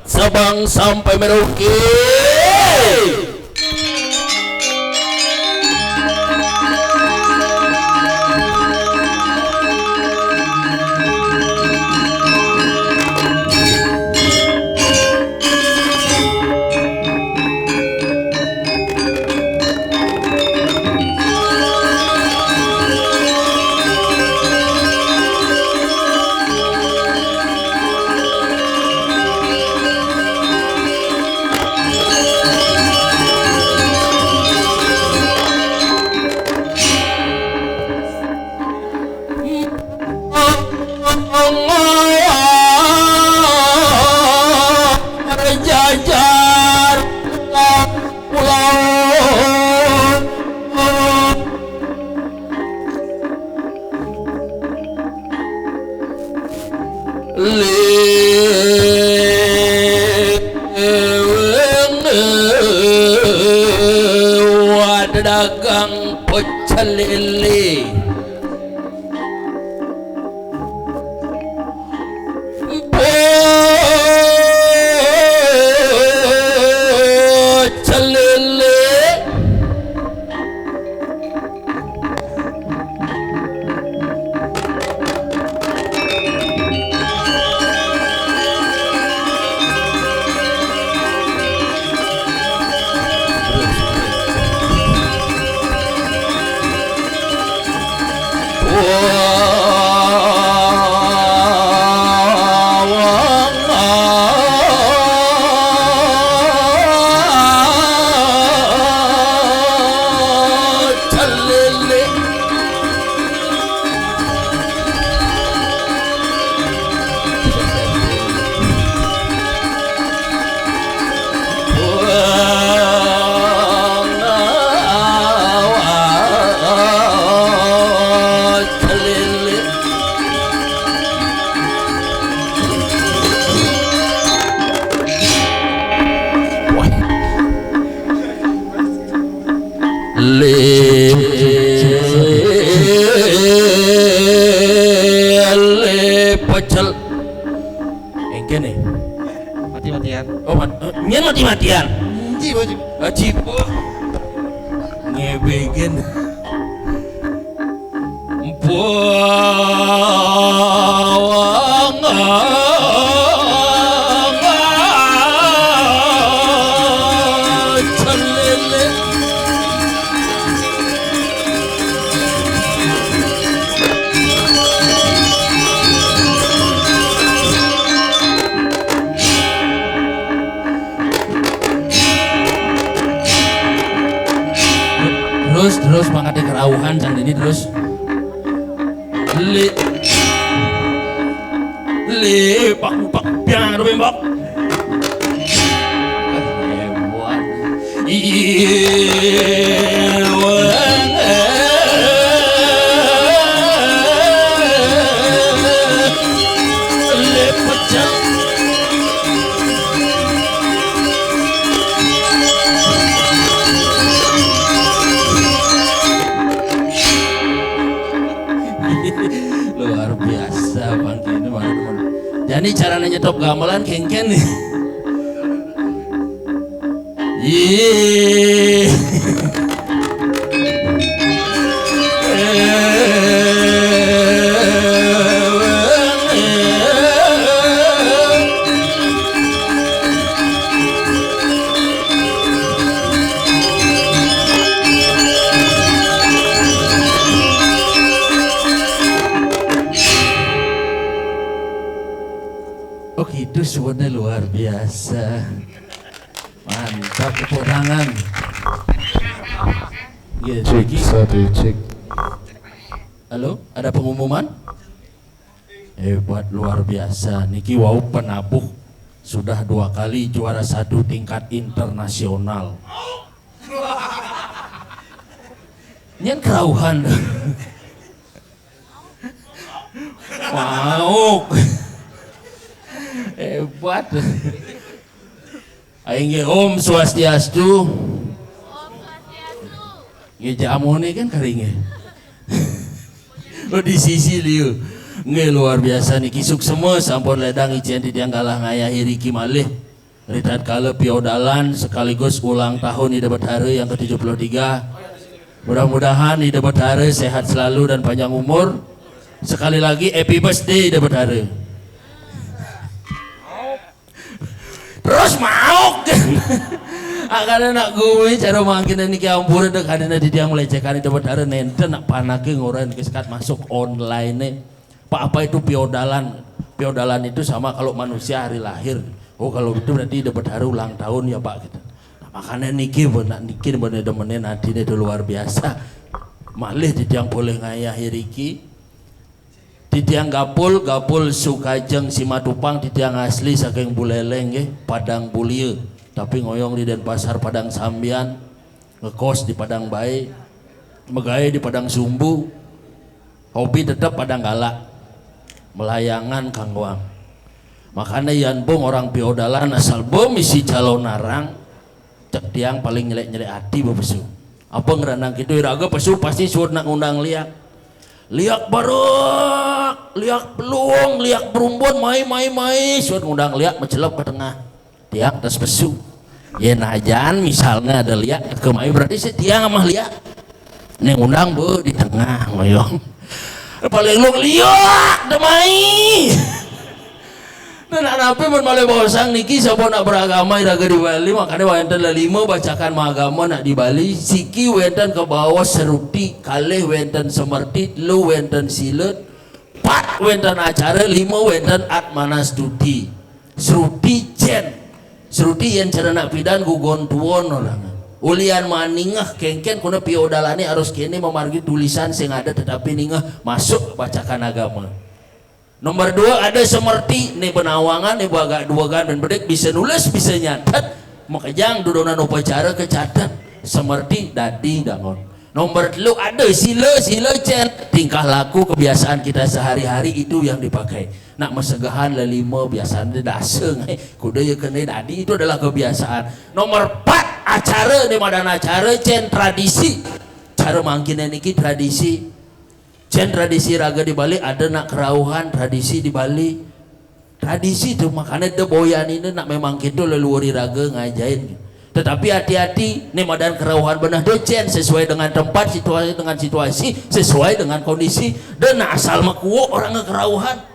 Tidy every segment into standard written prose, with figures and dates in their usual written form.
Sabang sampai Merauke. Jajar pulau wadah dagang pecel lele. Pecel engkene mati-matian. oh nyen mati-matian Jiwa cipo ngebekin buang celele. Terus mangkat kerauhan dan ini terus pak piang bembak hebat pecel. Luar biasa Bang Kini teman-teman. Jadi cara nyetop gamelan kengken nih. Oh gitu sebenarnya luar biasa. Mantap tepuk tangan. Cek satu cek. Halo, ada pengumuman? Hebat luar biasa. Niki wau penabuh sudah 2 kali juara 1 tingkat internasional. Nyen kerauhan. Mau. Hebat. Aing ge Om Swastiastu. Ngejamu nih kan karingnya. Oh di sisi liu. Nge luar biasa nih kisuk semua sampun ledang ijen di tiang kalah ngayahi Riki malih. Ritat kala piodalan sekaligus ulang tahun Ida Betara yang ke-73. Mudah-mudahan Ida Betara sehat selalu dan panjang umur. Sekali lagi happy birthday Ida Betara. Terus mau kan? Akan nak gue cara mangkin ini ke ampura dek hadina di tiang melecehkan Ida Betara nente nak panake ngoran kesekat masuk online nih. Pak apa itu piodalan? Piodalan itu sama kalau manusia hari lahir. Oh kalau itu berarti Ida Betara ulang tahun ya Pak gitu. Nah, makanya niki benar niki benar demenin adine itu luar biasa. Malih di tiang boleh ngayahi Riki. Di tiang gapul Sukajeng Simatupang di tiang asli saking Buleleng Padang Bulia. Tapi ngoyong di Denpasar Padang Sambian, ngekos di Padang Bae, megaya di Padang Sumbu, hobi tetap Padang Galak, melayangan Kangwang. Makanya yan bong orang piodalan asal bom isi calon narang, cek tiang paling nyelek hati bepesu. Apa ngeranang gitu iraga pesu pasti suruh nak undang liak barok, liak peluang, liak berumbun, mai, suruh ngundang liak mencelap ke tengah. Tiang tas pesu ya najan misalnya ada liak kemai berarti setiang sama liak neng undang bu di tengah ngoyong paling lu liak demai dan anak bermalai bosang niki siapa nak beragama iraga di Bali makanya wenten lima bacakan agama nak di Bali siki wenten ke bawah seruti kalih wenten semerti lu wenten silet pat wenten acara lima wenten atmana studi seruti jen seruti yang cara nak pidan gugon tuon orang ulian maningah kengken kuna piodalani harus kini memargi tulisan sing ada tetapi ningah masuk bacakan agama. Nomor 2 ada semerti nih penawangan nih baga dua gan dan berdek bisa nulis bisa nyatat makajang dudonan upacara kecatat semerti dadi dangon. Nomor 3 ada sila cen tingkah laku kebiasaan kita sehari-hari itu yang dipakai. Nak mesegahan lelima biasaan daseng kuda ya kena dadi itu adalah kebiasaan. Nomor 4 acara di madan acara cen tradisi cara mangkin niki tradisi cen tradisi raga di Bali ada nak kerauhan tradisi di Bali tradisi itu makanya de boyan ini nak memang gitu leluhur raga ngajain. Tetapi hati-hati nih madan kerauhan benah docen sesuai dengan tempat situasi sesuai dengan kondisi dan asal makuo orang ngekerauhan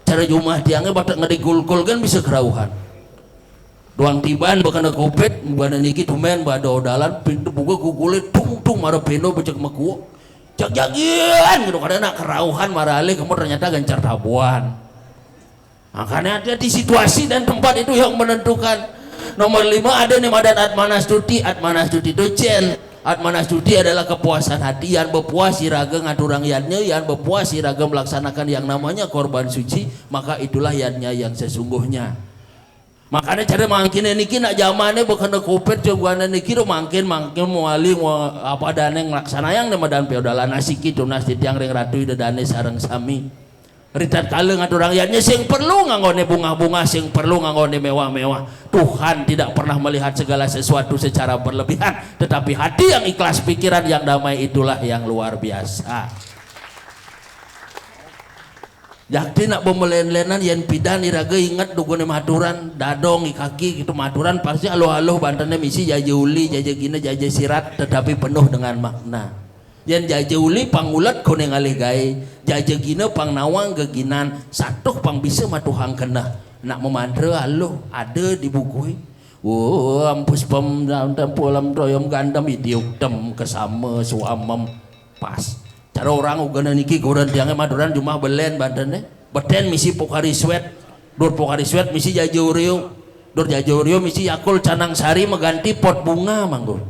cara jumah tiangnya batak ngedigul-gul kan bisa kerauhan doang tiban bahkan kopet bukan niki tumen bada odalan pintu buka kukulit tung marah peno becek makuo jak-jagian gitu karena nak kerauhan marale kamu ternyata gencar tabuan makanya hati-hati situasi dan tempat itu yang menentukan. Nomor 5 ada nih madan Atmana Stuti docen. Atmana Stuti adalah kepuasan hati yang berpuas iraga ngaturang yannya yang berpuas iraga melaksanakan yang namanya korban suci maka itulah yannya yang sesungguhnya. Makanya cara mangkin niki nak zamannya bukan kopet coba niki do mangkin muali apa daneng ngelaksanayan madan piodalan asik itu nas tiang ring ratu ida dane sareng sami. Ritat kala ngaturang yannya sing perlu nganggone bunga-bunga sing perlu nganggone mewah-mewah. Tuhan tidak pernah melihat segala sesuatu secara berlebihan tetapi hati yang ikhlas pikiran yang damai itulah yang luar biasa. Jakti nak pembelen-lenan yang pidan iraga ingat dugune maturan dadong kaki gitu maturan pasti aloh-aloh bantannya misi jaja uli jaja gina jaja sirat tetapi penuh dengan makna. Yang jaja uli pangulat kone ngalih gae jaja gina pang nawang geginan satu pang bisa matuhang kena nak memantra aloh ada di buku ampus pem dalam pulam doyom gandam idiuk tem kesama suamam pas cara orang ugana niki goran tiangnya maduran cuma belen badannya beten misi pokari sweat dur pokari sweat misi jaja urio dur jaja urio misi yakul canang sari mengganti pot bunga manggur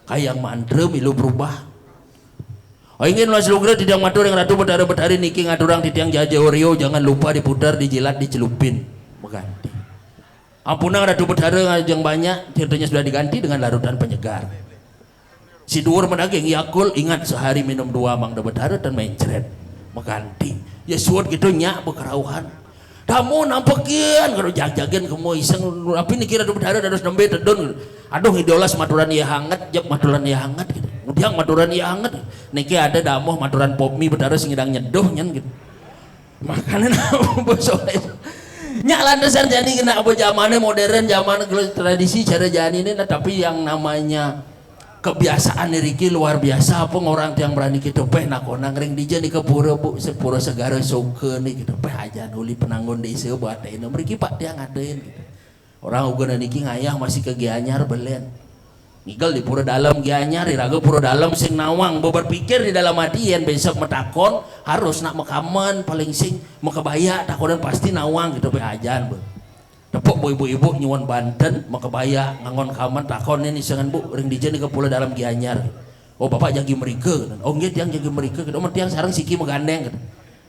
kayak mantra milu berubah. Oh ingin mas lugra tidak matur yang ratu betari niki ngaturang di tiang jaja Oreo jangan lupa diputar dijilat dicelupin mengganti. Ampunang ratu betari yang banyak ceritanya sudah diganti dengan larutan penyegar. Si dhuwur menaging yakul ingat sehari minum 2 mang betari dan main ceret mengganti. Ya suat gitu nyak bekerauhan. Kamu nampakin kalau jag-jagen kamu iseng tapi nih kira betari harus nembe tedon. Aduh idolas maturan ya hangat jep maturan ya hangat gitu. Diang maturan iya anget niki ada damoh maturan popmi bedara sing ngidang nyedoh nyen gitu makanya bosok nya lantasan jadi kena apa zamannya modern zaman tradisi cara jani ini nah, tapi yang namanya kebiasaan niriki luar biasa apa orang yang berani gitu peh nakonang ring di jani ke pura bu sepura segara suke nih gitu peh aja nuli penanggung di isu buat ini mereka pak dia ngadain gitu orang uga niki ngayah masih ke Gianyar belen nigel di pura dalam Gianyar iraga pura dalam sing nawang berpikir di dalam hati yang besok metakon harus nak mekaman paling sing mekebaya takonan pasti nawang gitu be ajan bu tepuk bu ibu-ibu nyuwun Banten mekebaya ngangon kaman takon ini sengan bu ring dijen ke pura dalam Gianyar oh bapak jagi mereka gitu. Oh nggih tiang jagi mereka gitu tiang sareng siki megandeng gitu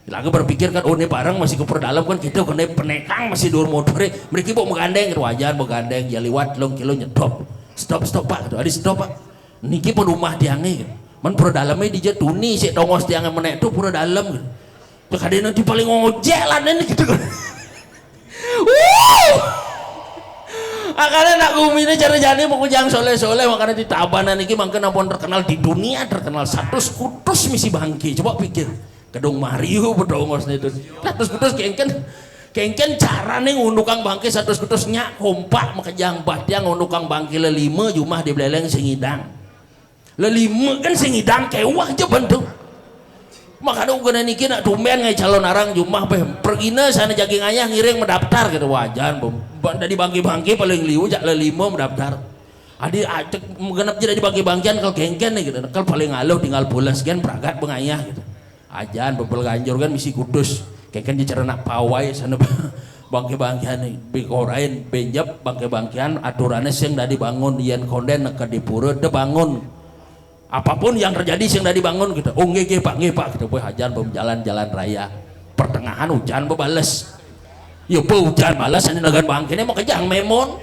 lagi berpikir kan oh ini barang masih ke pura dalam kan kita kena penekang masih dur motor mereka bu megandeng gitu wajan megandeng ya liwat long kilo nyetop stop pak gitu. Adi stop pak niki pun rumah tiangnya gitu. Man pura dalamnya dijatuni si tongos tiangnya menek tuh pura dalam gitu tuh kadang nanti paling ngojek lah ini gitu kan makanya nak gumine cara jani mau kujang soleh-soleh makanya di Tabanan niki mangken ampun terkenal di dunia terkenal satu skutus misi bangki coba pikir kedung Mario bedongos itu satu skutus kengken cara nih ngundukang bangki satu skutus nyak kompak makejang batiang ngundukang bangki lelima jumah di beleleng singidang lelima kan singidang kewah aja bentuk makanya uga niki nak tumben ngai calon arang jumah pergina sana jagi ngayah ngiring mendaftar gitu wajan dari bangki-bangki paling liu jak lelima mendaftar adi acek genep jadi bangki-bangkian kalau kengken nih gitu kalau paling ngaluh tinggal pulas kan peragat pengayah gitu ajan bebel ganjur kan misi kudus keken di cara nak pawai sana bangke-bangkian bikorain benjep bangke-bangkian aturannya sing dari bangun yen konden ke dipura de bangun apapun yang terjadi sing dari bangun gitu oh nge pak gitu boy hajan jalan-jalan raya pertengahan hujan bebales ya hujan balas ini negan bangke ini mau kejang memon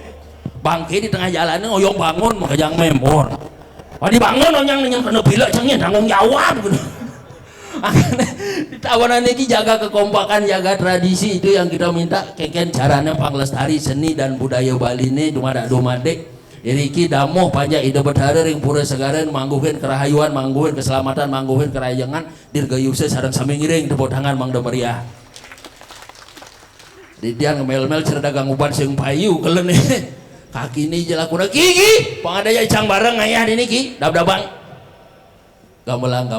bangke di tengah jalannya ngoyong bangun mau kejang memon di bangun onyang kena bila cengnya tanggung jawab gitu di Tabanan ini jaga kekompakan jaga tradisi itu yang kita minta keken caranya panglestari seni dan budaya Bali ini dumadek iriki damoh panja ide bedhare ring pura segaren mangguhin kerahayuan mangguhin keselamatan mangguhin kerayangan dirgayuse sareng sami ngiring tepuk tangan Mang Demeriah didian ngemel-mel cerda ganguban sing payu kelen kaki ini jelakuna gigi pangadaya icang bareng ngayah di niki dab-dabang gamelang